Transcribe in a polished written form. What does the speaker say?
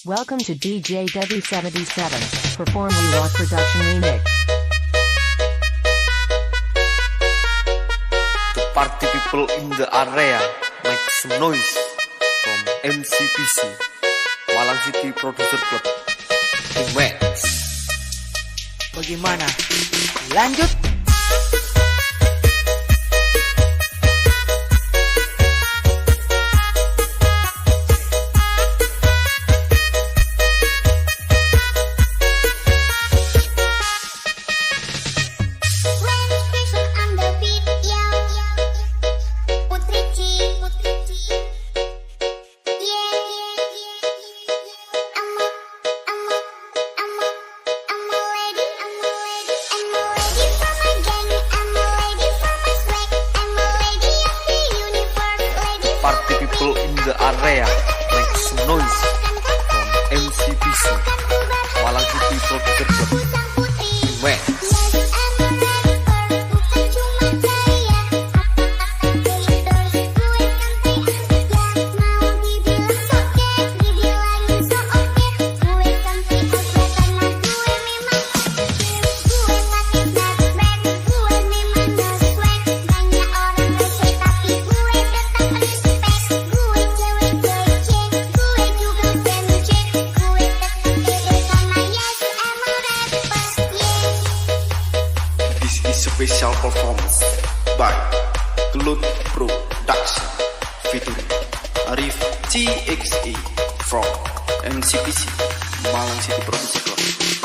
Welcome to DJ Dari 77, perform Rework Production Remix. The party people in the area make some noise from MCPC, Malang City Producer Club. Remix. Bagaimana? Lanjut. Party people in the area make some noise from MCPC, Malang City Producer Club. Remix. Special performance by Cloud Production featuring Arif TXE from MCPC Malang City Producer Club.